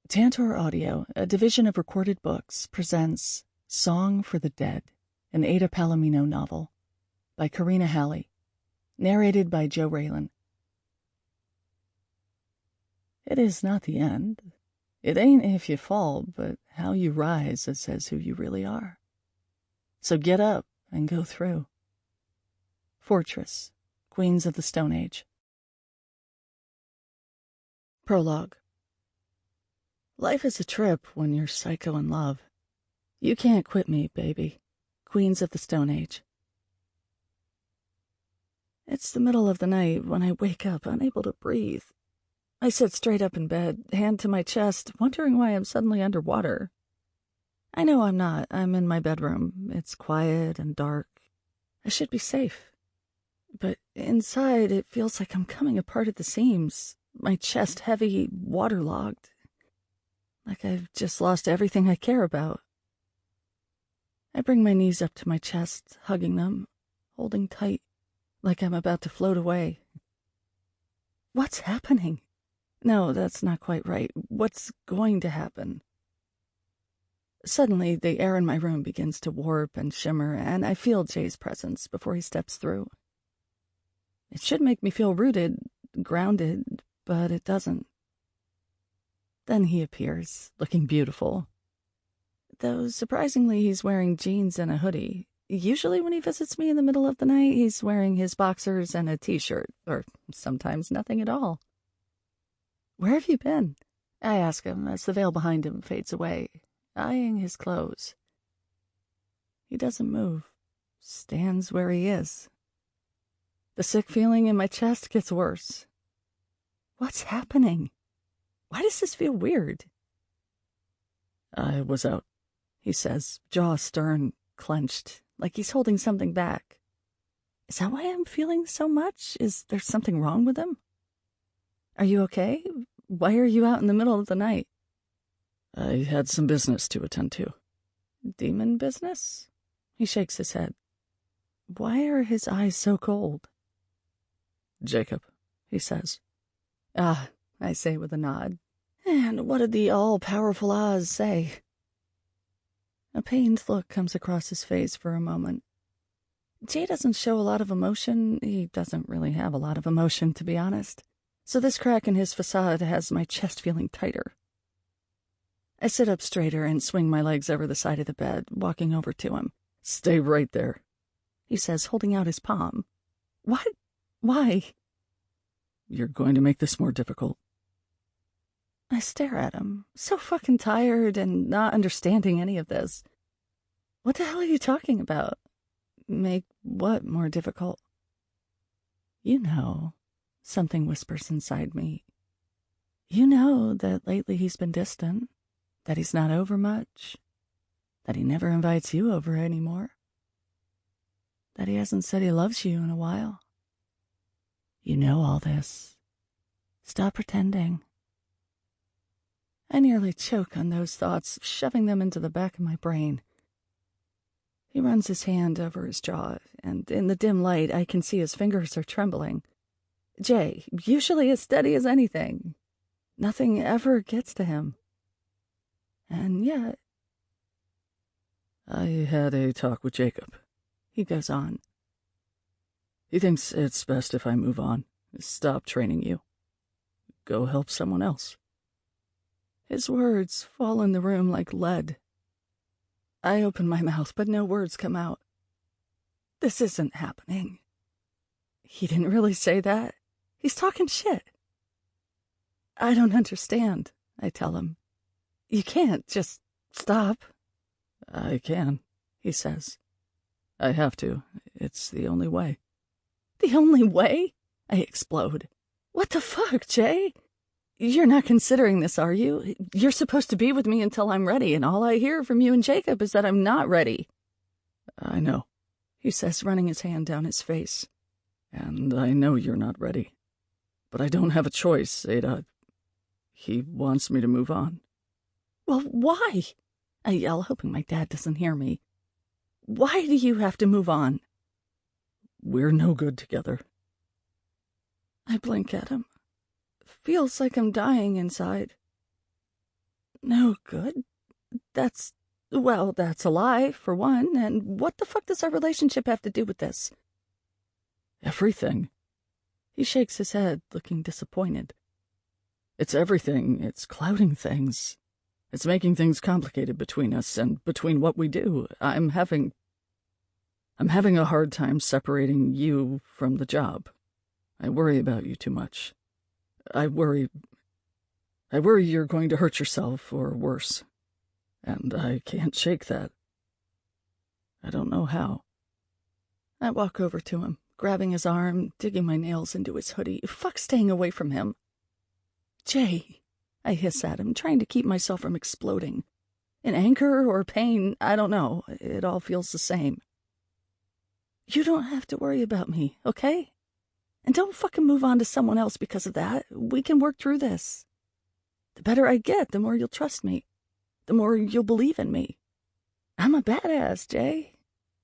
Tantor Audio, a division of Recorded Books, presents Song for the Dead, an Ada Palomino novel, by Karina Halle, narrated by Joe Raylan. It is not the end. It ain't if you fall, but how you rise that says who you really are. So get up and go through. Fortress, Queens of the Stone Age. Prologue. Life is a trip when you're psycho in love. You can't quit me, baby. Queens of the Stone Age. It's the middle of the night when I wake up, unable to breathe. I sit straight up in bed, hand to my chest, wondering why I'm suddenly underwater. I know I'm not. I'm in my bedroom. It's quiet and dark. I should be safe. But inside, it feels like I'm coming apart at the seams, my chest heavy, waterlogged. Like I've just lost everything I care about. I bring my knees up to my chest, hugging them, holding tight, like I'm about to float away. What's happening? No, that's not quite right. What's going to happen? Suddenly, the air in my room begins to warp and shimmer, and I feel Jay's presence before he steps through. It should make me feel rooted, grounded, but it doesn't. Then he appears, looking beautiful. Though, surprisingly, he's wearing jeans and a hoodie. Usually when he visits me in the middle of the night, he's wearing his boxers and a t-shirt, or sometimes nothing at all. Where have you been? I ask him as the veil behind him fades away, eyeing his clothes. He doesn't move, stands where he is. The sick feeling in my chest gets worse. What's happening? Why does this feel weird? I was out, he says, jaw stern, clenched, like he's holding something back. Is that why I'm feeling so much? Is there something wrong with him? Are you okay? Why are you out in the middle of the night? I had some business to attend to. Demon business? He shakes his head. Why are his eyes so cold? Jacob, he says. Ah, I say with a nod. And what did the all-powerful Oz say? A pained look comes across his face for a moment. Jay doesn't show a lot of emotion. He doesn't really have a lot of emotion, to be honest. So this crack in his facade has my chest feeling tighter. I sit up straighter and swing my legs over the side of the bed, walking over to him. Stay right there, he says, holding out his palm. What? Why? You're going to make this more difficult. I stare at him, so fucking tired and not understanding any of this. What the hell are you talking about? Make what more difficult? You know, something whispers inside me. You know that lately he's been distant, that he's not over much, that he never invites you over anymore, that he hasn't said he loves you in a while. You know all this. Stop pretending. I nearly choke on those thoughts, shoving them into the back of my brain. He runs his hand over his jaw, and in the dim light I can see his fingers are trembling. Jay, usually as steady as anything. Nothing ever gets to him. And yet... I had a talk with Jacob, he goes on. He thinks it's best if I move on, stop training you. Go help someone else. His words fall in the room like lead. I open my mouth, but no words come out. This isn't happening. He didn't really say that. He's talking shit. I don't understand, I tell him. You can't just stop. I can, he says. I have to. It's the only way. The only way? I explode. What the fuck, Jay? You're not considering this, are you? You're supposed to be with me until I'm ready, and all I hear from you and Jacob is that I'm not ready. I know, he says, running his hand down his face. And I know you're not ready. But I don't have a choice, Ada. He wants me to move on. Well, why? I yell, hoping my dad doesn't hear me. Why do you have to move on? We're no good together. I blink at him. Feels like I'm dying inside. No good? Well, that's a lie, for one, and what the fuck does our relationship have to do with this? Everything. He shakes his head, looking disappointed. It's everything. It's clouding things. It's making things complicated between us and between what we do. I'm having a hard time separating you from the job. I worry about you too much. I worry you're going to hurt yourself or worse. And I can't shake that. I don't know how. I walk over to him, grabbing his arm, digging my nails into his hoodie. Fuck staying away from him. Jay, I hiss at him, trying to keep myself from exploding. In anger or pain, I don't know. It all feels the same. You don't have to worry about me, okay? And don't fucking move on to someone else because of that. We can work through this. The better I get, the more you'll trust me. The more you'll believe in me. I'm a badass, Jay.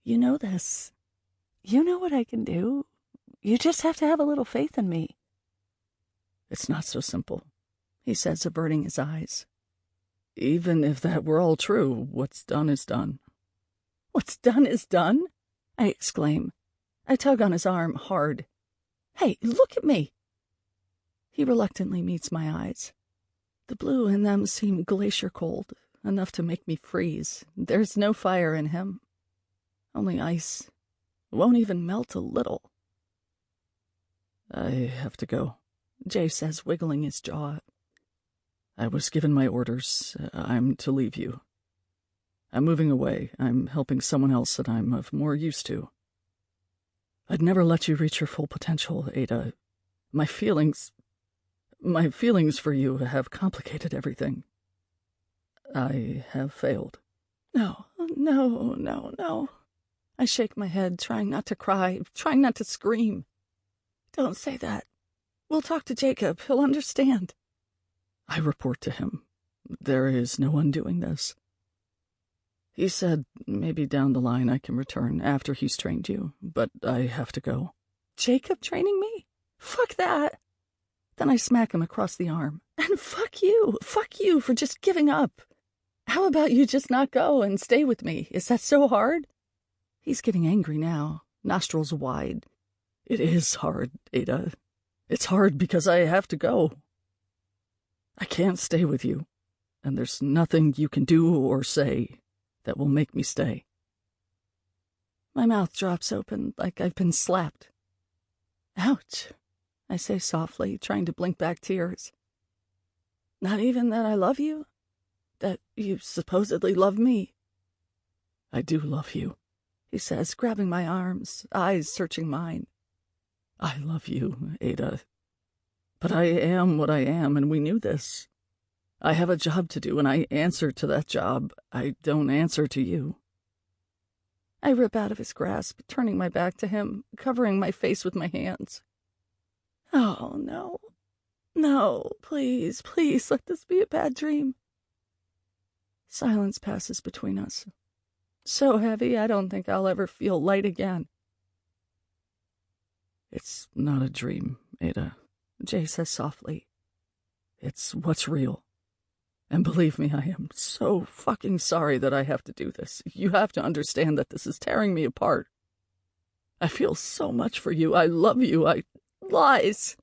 You know this. You know what I can do. You just have to have a little faith in me. It's not so simple, he says, averting his eyes. Even if that were all true, what's done is done. What's done is done? I exclaim. I tug on his arm hard. Hey, look at me. He reluctantly meets my eyes. The blue in them seem glacier cold, enough to make me freeze. There's no fire in him. Only ice. Won't even melt a little. I have to go, Jay says, wiggling his jaw. I was given my orders. I'm to leave you. I'm moving away. I'm helping someone else that I'm of more use to. I'd never let you reach your full potential, Ada. My feelings for you have complicated everything. I have failed. No. I shake my head, trying not to cry, trying not to scream. Don't say that. We'll talk to Jacob. He'll understand. I report to him. There is no undoing this. He said maybe down the line I can return after he's trained you, but I have to go. Jacob training me? Fuck that. Then I smack him across the arm. And fuck you for just giving up. How about you just not go and stay with me? Is that so hard? He's getting angry now, nostrils wide. It is hard, Ada. It's hard because I have to go. I can't stay with you, and there's nothing you can do or say that will make me stay. My mouth drops open like I've been slapped. Ouch, I say softly, trying to blink back tears. Not even that I love you? That you supposedly love me? I do love you, he says, grabbing my arms, eyes searching mine. I love you, Ada. But I am what I am, and we knew this. I have a job to do, and I answer to that job. I don't answer to you. I rip out of his grasp, turning my back to him, covering my face with my hands. Oh, no. No, please let this be a bad dream. Silence passes between us. So heavy, I don't think I'll ever feel light again. It's not a dream, Ada, Jay says softly. It's what's real. And believe me, I am so fucking sorry that I have to do this. You have to understand that this is tearing me apart. I feel so much for you. I love you. Lies!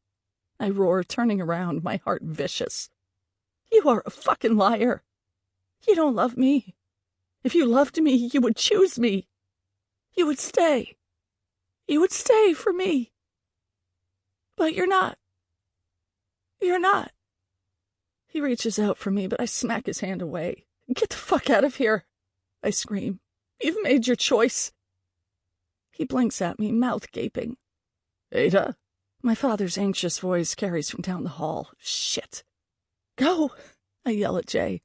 I roar, turning around, my heart vicious. You are a fucking liar. You don't love me. If you loved me, you would choose me. You would stay. You would stay for me. But you're not. You're not. He reaches out for me, but I smack his hand away. Get the fuck out of here, I scream. You've made your choice. He blinks at me, mouth gaping. Ada? My father's anxious voice carries from down the hall. Shit. Go, I yell at Jay.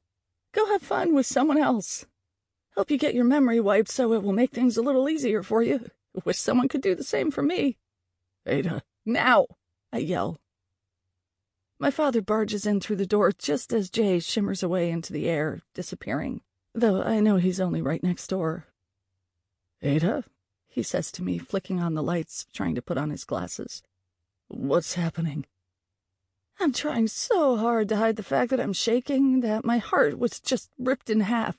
Go have fun with someone else. Help you get your memory wiped so it will make things a little easier for you. Wish someone could do the same for me. Ada. Now, I yell. My father barges in through the door just as Jay shimmers away into the air, disappearing, though I know he's only right next door. Ada? He says to me, flicking on the lights, trying to put on his glasses. What's happening? I'm trying so hard to hide the fact that I'm shaking, that my heart was just ripped in half.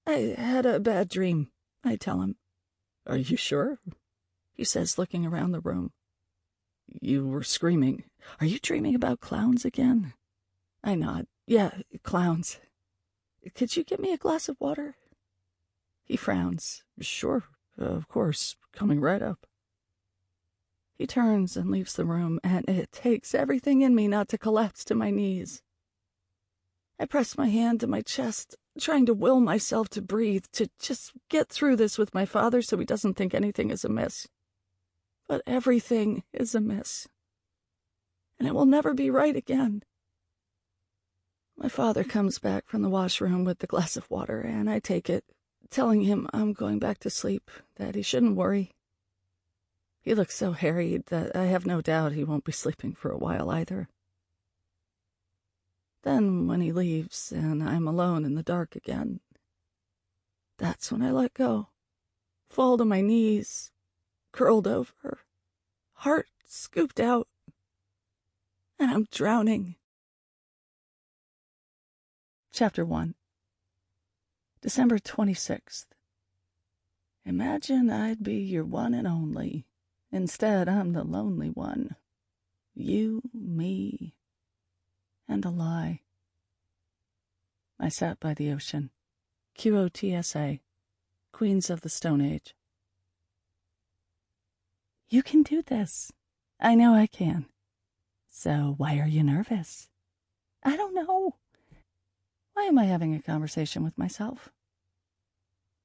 I had a bad dream, I tell him. Are you sure? He says, looking around the room. You were screaming. Are you dreaming about clowns again? I nod. Yeah, clowns. Could you get me a glass of water? He frowns. Sure, of course, coming right up. He turns and leaves the room, and it takes everything in me not to collapse to my knees. I press my hand to my chest, trying to will myself to breathe, to just get through this with my father so he doesn't think anything is amiss. But everything is amiss, and it will never be right again. My father comes back from the washroom with the glass of water, and I take it, telling him I'm going back to sleep, that he shouldn't worry. He looks so harried that I have no doubt he won't be sleeping for a while either. Then, when he leaves and I'm alone in the dark again, that's when I let go, fall to my knees, curled over, heart scooped out, and I'm drowning. Chapter 1. December 26th. Imagine I'd be your one and only. Instead, I'm the lonely one. You, me, and a lie. I sat by the ocean. QOTSA, Queens of the Stone Age. You can do this. I know I can. So why are you nervous? I don't know. Why am I having a conversation with myself?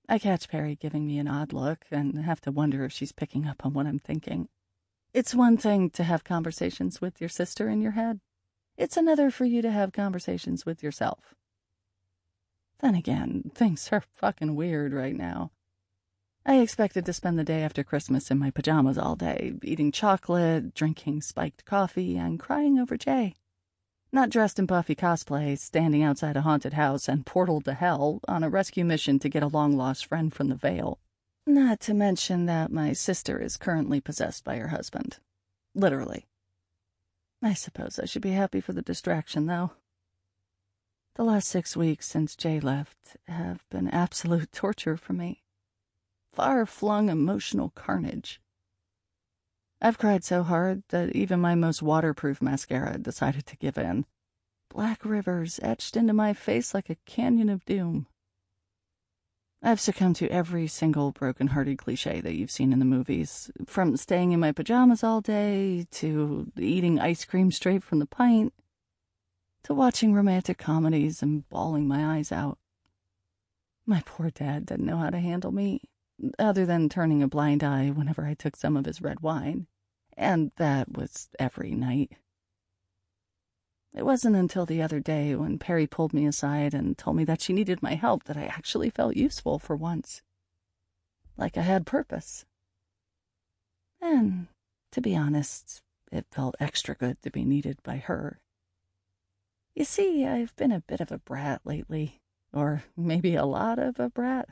I catch Perry giving me an odd look and have to wonder if she's picking up on what I'm thinking. It's one thing to have conversations with your sister in your head. It's another for you to have conversations with yourself. Then again, things are fucking weird right now. I expected to spend the day after Christmas in my pajamas all day, eating chocolate, drinking spiked coffee, and crying over Jay. Not dressed in Buffy cosplay, standing outside a haunted house and portaled to hell on a rescue mission to get a long-lost friend from the Vale. Not to mention that my sister is currently possessed by her husband. Literally. I suppose I should be happy for the distraction, though. The last 6 weeks since Jay left have been absolute torture for me. Far-flung emotional carnage. I've cried so hard that even my most waterproof mascara decided to give in. Black rivers etched into my face like a canyon of doom. I've succumbed to every single broken-hearted cliche that you've seen in the movies, from staying in my pajamas all day, to eating ice cream straight from the pint, to watching romantic comedies and bawling my eyes out. My poor dad didn't know how to handle me, other than turning a blind eye whenever I took some of his red wine. And that was every night. It wasn't until the other day when Perry pulled me aside and told me that she needed my help that I actually felt useful for once. Like I had purpose. And, to be honest, it felt extra good to be needed by her. You see, I've been a bit of a brat lately. Or maybe a lot of a brat.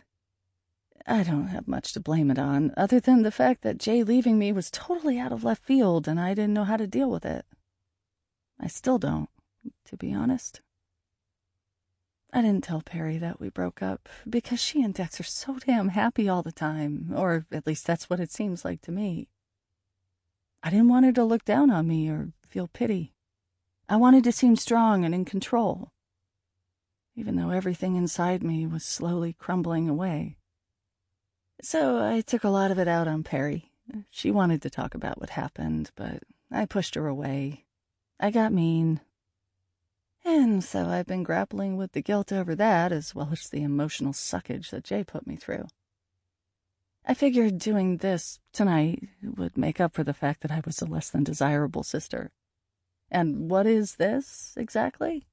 I don't have much to blame it on, other than the fact that Jay leaving me was totally out of left field and I didn't know how to deal with it. I still don't, to be honest. I didn't tell Perry that we broke up because she and Dex are so damn happy all the time, or at least that's what it seems like to me. I didn't want her to look down on me or feel pity. I wanted to seem strong and in control, even though everything inside me was slowly crumbling away. So I took a lot of it out on Perry. She wanted to talk about what happened, but I pushed her away. I got mean. And so I've been grappling with the guilt over that, as well as the emotional suckage that Jay put me through. I figured doing this tonight would make up for the fact that I was a less than desirable sister. And what is this, exactly?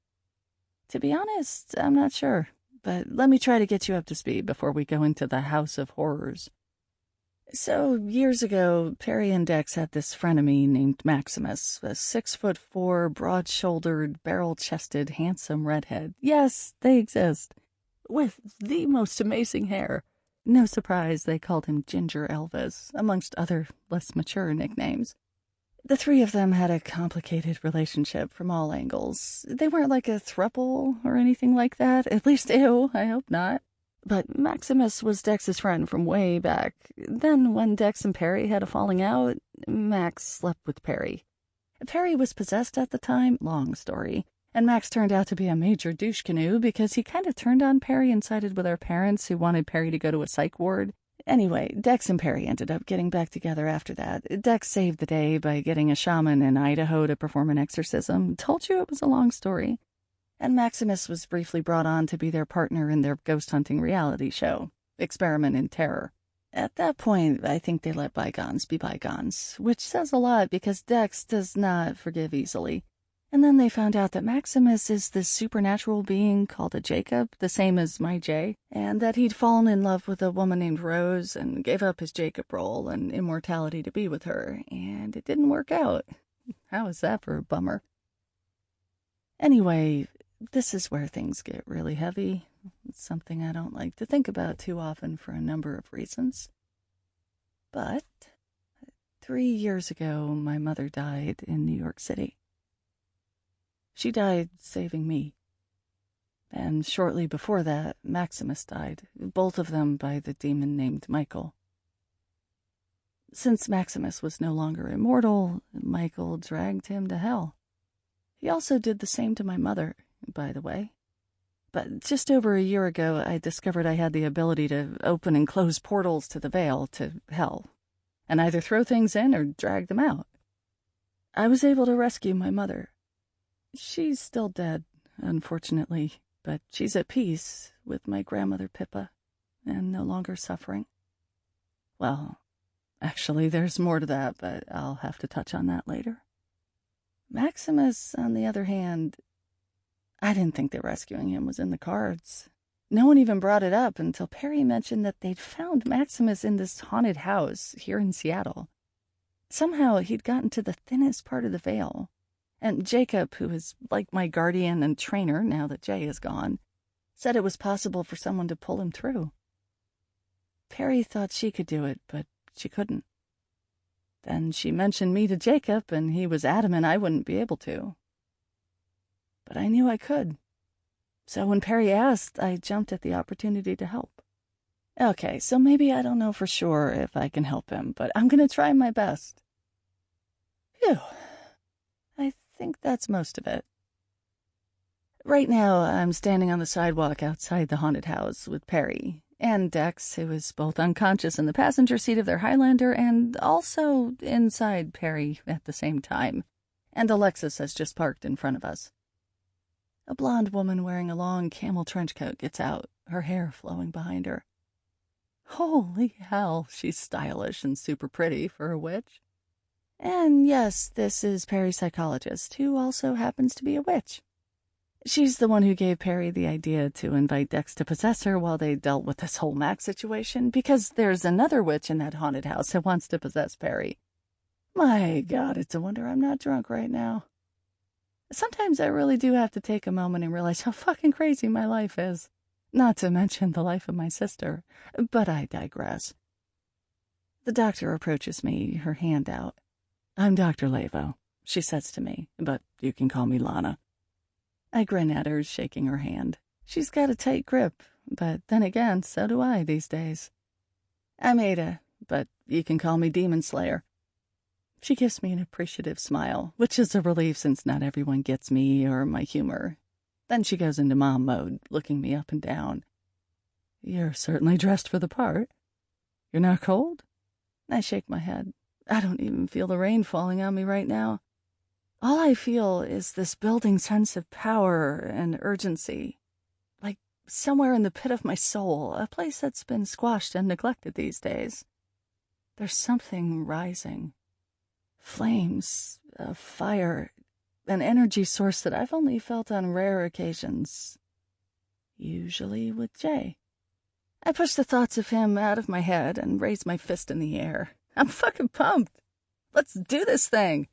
To be honest, I'm not sure. But let me try to get you up to speed before we go into the House of Horrors. So, years ago, Perry and Dex had this frenemy named Maximus, a 6'4", broad-shouldered, barrel-chested, handsome redhead. Yes, they exist. With the most amazing hair. No surprise they called him Ginger Elvis, amongst other less mature nicknames. The three of them had a complicated relationship from all angles. They weren't like a throuple or anything like that. At least, ew, I hope not. But Maximus was Dex's friend from way back. Then, when Dex and Perry had a falling out, Max slept with Perry. Perry was possessed at the time, long story, and Max turned out to be a major douche canoe because he kind of turned on Perry and sided with our parents who wanted Perry to go to a psych ward. Anyway, Dex and Perry ended up getting back together after that. Dex saved the day by getting a shaman in Idaho to perform an exorcism. Told you it was a long story. And Maximus was briefly brought on to be their partner in their ghost hunting reality show, Experiment in Terror. At that point, I think they let bygones be bygones, which says a lot because Dex does not forgive easily. And then they found out that Maximus is this supernatural being called a Jacob, the same as my Jay, and that he'd fallen in love with a woman named Rose and gave up his Jacob role and immortality to be with her, and it didn't work out. How is that for a bummer? Anyway, this is where things get really heavy. It's something I don't like to think about too often for a number of reasons. But 3 years ago, my mother died in New York City. She died saving me. And shortly before that, Maximus died, both of them by the demon named Michael. Since Maximus was no longer immortal, Michael dragged him to hell. He also did the same to my mother, by the way. But just over a year ago, I discovered I had the ability to open and close portals to the Veil, to hell, and either throw things in or drag them out. I was able to rescue my mother. She's still dead, unfortunately, but she's at peace with my grandmother Pippa, and no longer suffering. Well, actually, there's more to that, but I'll have to touch on that later. Maximus, on the other hand, I didn't think that rescuing him was in the cards. No one even brought it up until Perry mentioned that they'd found Maximus in this haunted house here in Seattle. Somehow he'd gotten to the thinnest part of the Veil, and Jacob, who is like my guardian and trainer now that Jay is gone, said it was possible for someone to pull him through. Perry thought she could do it, but she couldn't. Then she mentioned me to Jacob, and he was adamant I wouldn't be able to. But I knew I could. So when Perry asked, I jumped at the opportunity to help. Okay, so maybe I don't know for sure if I can help him, but I'm going to try my best. Phew. I think that's most of it. Right now, I'm standing on the sidewalk outside the haunted house with Perry and Dex, who is both unconscious in the passenger seat of their Highlander and also inside Perry at the same time. And Alexis has just parked in front of us. A blonde woman wearing a long camel trench coat gets out, her hair flowing behind her. Holy hell, she's stylish and super pretty for a witch. And yes, this is Perry's psychologist, who also happens to be a witch. She's the one who gave Perry the idea to invite Dex to possess her while they dealt with this whole Max situation, because there's another witch in that haunted house that wants to possess Perry. My God, it's a wonder I'm not drunk right now. Sometimes I really do have to take a moment and realize how fucking crazy my life is. Not to mention the life of my sister, but I digress. The doctor approaches me, her hand out. "I'm Dr. Lavo," she says to me, "but you can call me Lana." I grin at her, shaking her hand. She's got a tight grip, but then again, so do I these days. "I'm Ada, but you can call me Demon Slayer." She gives me an appreciative smile, which is a relief since not everyone gets me or my humor. Then she goes into mom mode, looking me up and down. "You're certainly dressed for the part. You're not cold?" I shake my head. I don't even feel the rain falling on me right now. All I feel is this building sense of power and urgency. Like somewhere in the pit of my soul, a place that's been squashed and neglected these days. There's something rising. Flames, a fire, an energy source that I've only felt on rare occasions. Usually with Jay. I push the thoughts of him out of my head and raise my fist in the air. I'm fucking pumped. Let's do this thing.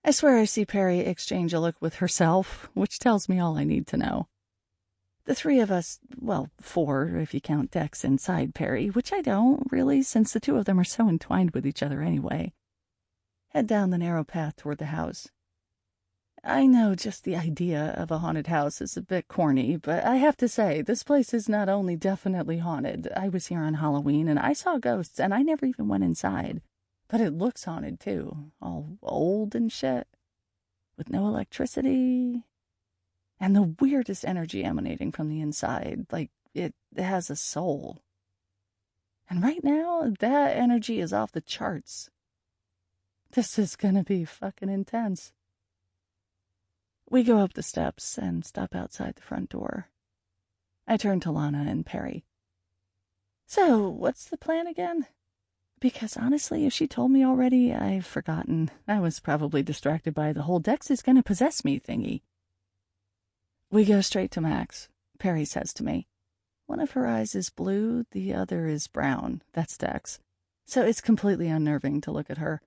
I swear I see Perry exchange a look with herself, which tells me all I need to know. The three of us, well, four if you count Dex inside Perry, which I don't, really, since the two of them are so entwined with each other anyway, head down the narrow path toward the house. I know just the idea of a haunted house is a bit corny, but I have to say, this place is not only definitely haunted. I was here on Halloween, and I saw ghosts, and I never even went inside. But it looks haunted, too. All old and shit. With no electricity. And the weirdest energy emanating from the inside. Like, it has a soul. And right now, that energy is off the charts. This is gonna be fucking intense. We go up the steps and stop outside the front door. I turn to Lana and Perry. So, what's the plan again? Because honestly, if she told me already, I've forgotten. I was probably distracted by the whole Dex is gonna possess me thingy. We go straight to Max. Perry says to me, one of her eyes is blue, the other is brown. That's Dex. So it's completely unnerving to look at her.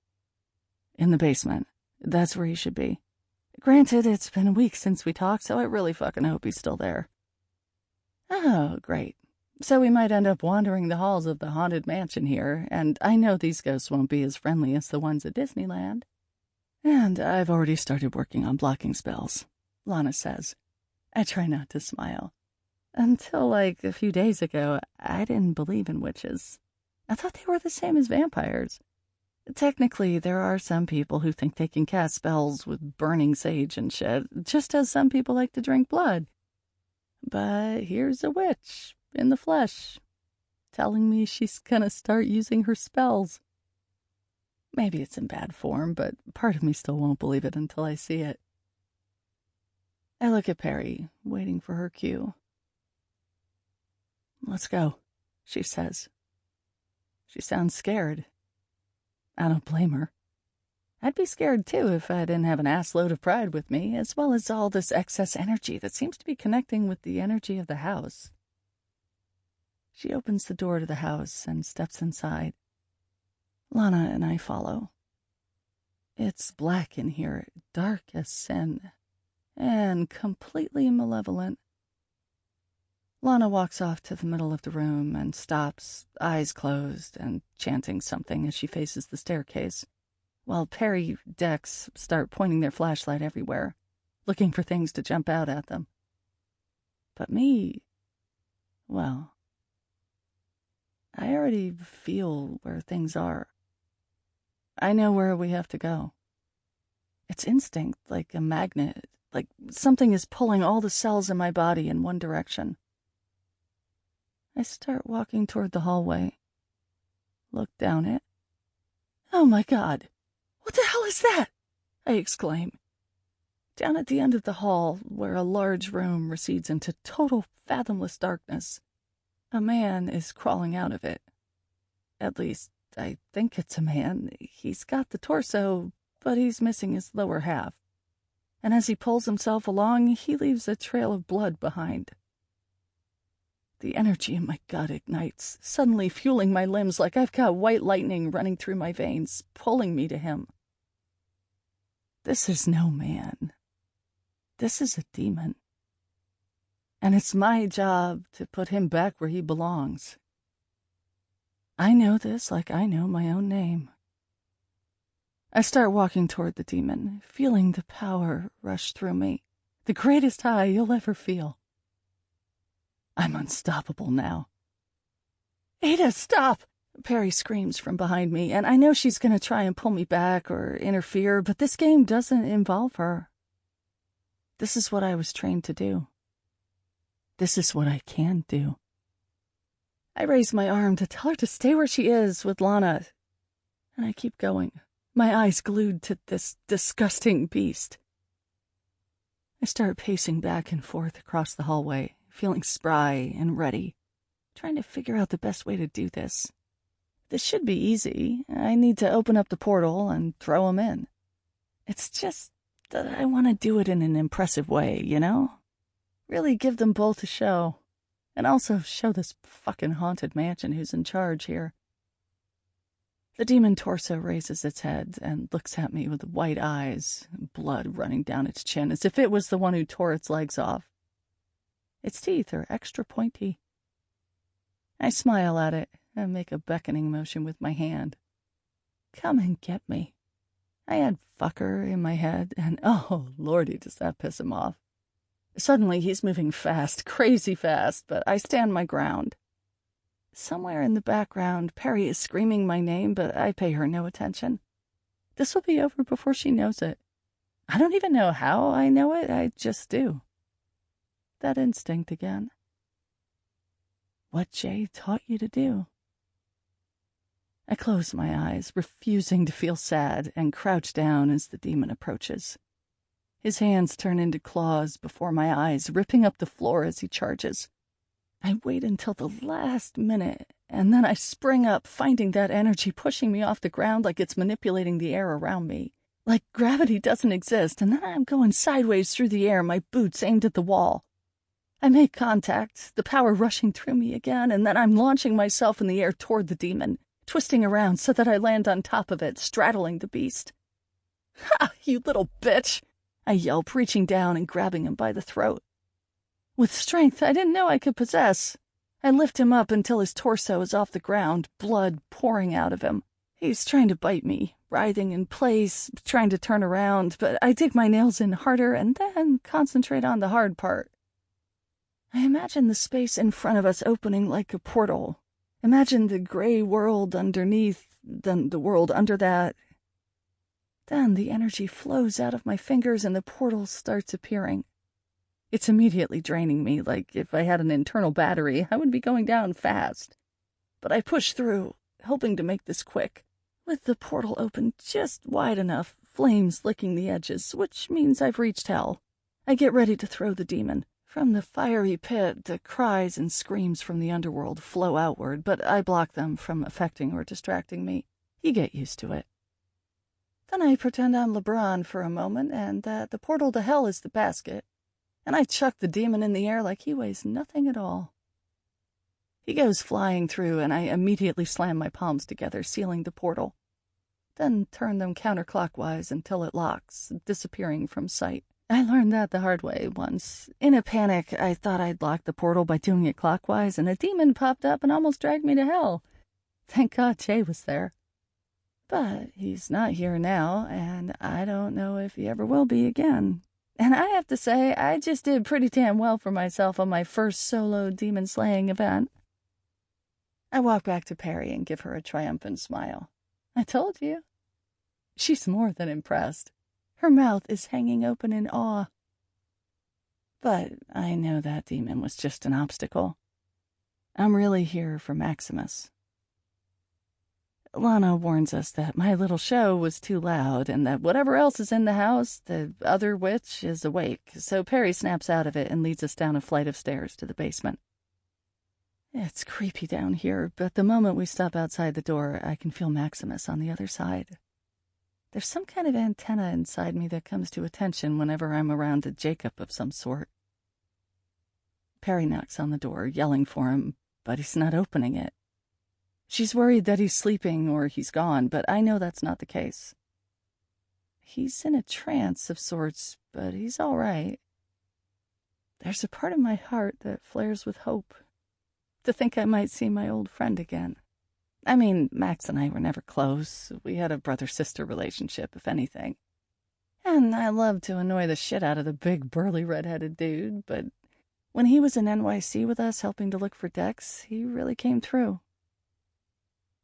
In the basement. That's where he should be. Granted, it's been a week since we talked, so I really fucking hope he's still there. Oh, great. So we might end up wandering the halls of the haunted mansion here, and I know these ghosts won't be as friendly as the ones at Disneyland. And I've already started working on blocking spells, Lana says. I try not to smile. Until, like, a few days ago, I didn't believe in witches. I thought they were the same as vampires. Technically, there are some people who think they can cast spells with burning sage and shit, just as some people like to drink blood. But here's a witch, in the flesh, telling me she's gonna start using her spells. Maybe it's in bad form, but part of me still won't believe it until I see it. I look at Perry, waiting for her cue. Let's go, she says. She sounds scared. I don't blame her. I'd be scared, too, if I didn't have an assload of pride with me, as well as all this excess energy that seems to be connecting with the energy of the house. She opens the door to the house and steps inside. Lana and I follow. It's black in here, dark as sin, and completely malevolent. Lana walks off to the middle of the room and stops, eyes closed, and chanting something as she faces the staircase, while Perry, Dex start pointing their flashlight everywhere, looking for things to jump out at them. But me, well, I already feel where things are. I know where we have to go. It's instinct, like a magnet, like something is pulling all the cells in my body in one direction. I start walking toward the hallway. Look down it. Oh my God! What the hell is that? I exclaim. Down at the end of the hall, where a large room recedes into total fathomless darkness, a man is crawling out of it. At least, I think it's a man. He's got the torso, but he's missing his lower half. And as he pulls himself along, he leaves a trail of blood behind. The energy in my gut ignites, suddenly fueling my limbs like I've got white lightning running through my veins, pulling me to him. This is no man. This is a demon. And it's my job to put him back where he belongs. I know this like I know my own name. I start walking toward the demon, feeling the power rush through me, the greatest high you'll ever feel. I'm unstoppable now. Ada, stop! Perry screams from behind me, and I know she's going to try and pull me back or interfere, but this game doesn't involve her. This is what I was trained to do. This is what I can do. I raise my arm to tell her to stay where she is with Lana, and I keep going, my eyes glued to this disgusting beast. I start pacing back and forth across the hallway, feeling spry and ready, trying to figure out the best way to do this. This should be easy. I need to open up the portal and throw him in. It's just that I want to do it in an impressive way, you know? Really give them both a show. And also show this fucking haunted mansion who's in charge here. The demon torso raises its head and looks at me with white eyes, blood running down its chin, as if it was the one who tore its legs off. Its teeth are extra pointy. I smile at it and make a beckoning motion with my hand. Come and get me. I had fucker in my head, and oh, lordy, does that piss him off. Suddenly, he's moving fast, crazy fast, but I stand my ground. Somewhere in the background, Perry is screaming my name, but I pay her no attention. This will be over before she knows it. I don't even know how I know it, I just do. That instinct again. What Jay taught you to do. I close my eyes, refusing to feel sad, and crouch down as the demon approaches. His hands turn into claws before my eyes, ripping up the floor as he charges. I wait until the last minute, and then I spring up, finding that energy pushing me off the ground like it's manipulating the air around me. Like gravity doesn't exist, and then I'm going sideways through the air, my boots aimed at the wall. I make contact, the power rushing through me again, and then I'm launching myself in the air toward the demon, twisting around so that I land on top of it, straddling the beast. "Ha, you little bitch!" I yelp, reaching down and grabbing him by the throat. With strength I didn't know I could possess, I lift him up until his torso is off the ground, blood pouring out of him. He's trying to bite me, writhing in place, trying to turn around, but I dig my nails in harder and then concentrate on the hard part. I imagine the space in front of us opening like a portal. Imagine the gray world underneath, then the world under that. Then the energy flows out of my fingers and the portal starts appearing. It's immediately draining me, like if I had an internal battery, I would be going down fast. But I push through, hoping to make this quick. With the portal open just wide enough, flames licking the edges, which means I've reached hell. I get ready to throw the demon. From the fiery pit, the cries and screams from the underworld flow outward, but I block them from affecting or distracting me. You get used to it. Then I pretend I'm LeBron for a moment and that the portal to hell is the basket, and I chuck the demon in the air like he weighs nothing at all. He goes flying through, and I immediately slam my palms together, sealing the portal, then turn them counterclockwise until it locks, disappearing from sight. I learned that the hard way once. In a panic, I thought I'd locked the portal by doing it clockwise, and a demon popped up and almost dragged me to hell. Thank God Jay was there. But he's not here now, and I don't know if he ever will be again. And I have to say, I just did pretty damn well for myself on my first solo demon-slaying event. I walk back to Perry and give her a triumphant smile. I told you. She's more than impressed. Her mouth is hanging open in awe. But I know that demon was just an obstacle. I'm really here for Maximus. Lana warns us that my little show was too loud and that whatever else is in the house, the other witch, is awake, so Perry snaps out of it and leads us down a flight of stairs to the basement. It's creepy down here, but the moment we stop outside the door, I can feel Maximus on the other side. There's some kind of antenna inside me that comes to attention whenever I'm around a Jacob of some sort. Perry knocks on the door, yelling for him, but he's not opening it. She's worried that he's sleeping or he's gone, but I know that's not the case. He's in a trance of sorts, but he's all right. There's a part of my heart that flares with hope, to think I might see my old friend again. I mean, Max and I were never close. We had a brother-sister relationship, if anything. And I loved to annoy the shit out of the big, burly, red-headed dude, but when he was in NYC with us helping to look for Dex, he really came through.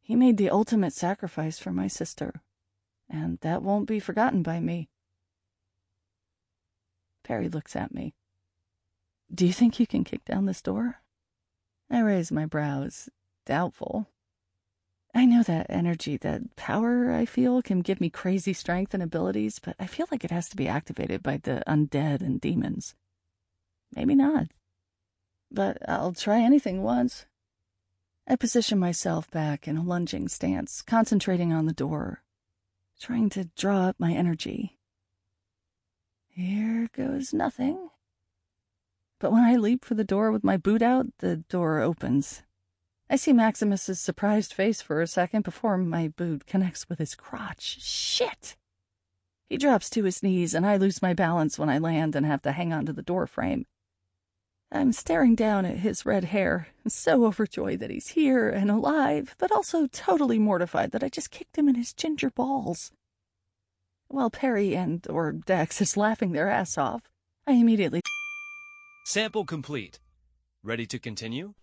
He made the ultimate sacrifice for my sister, and that won't be forgotten by me. Perry looks at me. Do you think you can kick down this door? I raise my brows, doubtful. I know that energy, that power I feel can give me crazy strength and abilities, but I feel like it has to be activated by the undead and demons. Maybe not. But I'll try anything once. I position myself back in a lunging stance, concentrating on the door, trying to draw up my energy. Here goes nothing. But when I leap for the door with my boot out, the door opens. I see Maximus's surprised face for a second before my boot connects with his crotch. Shit! He drops to his knees, and I lose my balance when I land and have to hang onto the door frame. I'm staring down at his red hair, so overjoyed that he's here and alive, but also totally mortified that I just kicked him in his ginger balls. While Perry or Dex is laughing their ass off, I immediately... Sample complete. Ready to continue?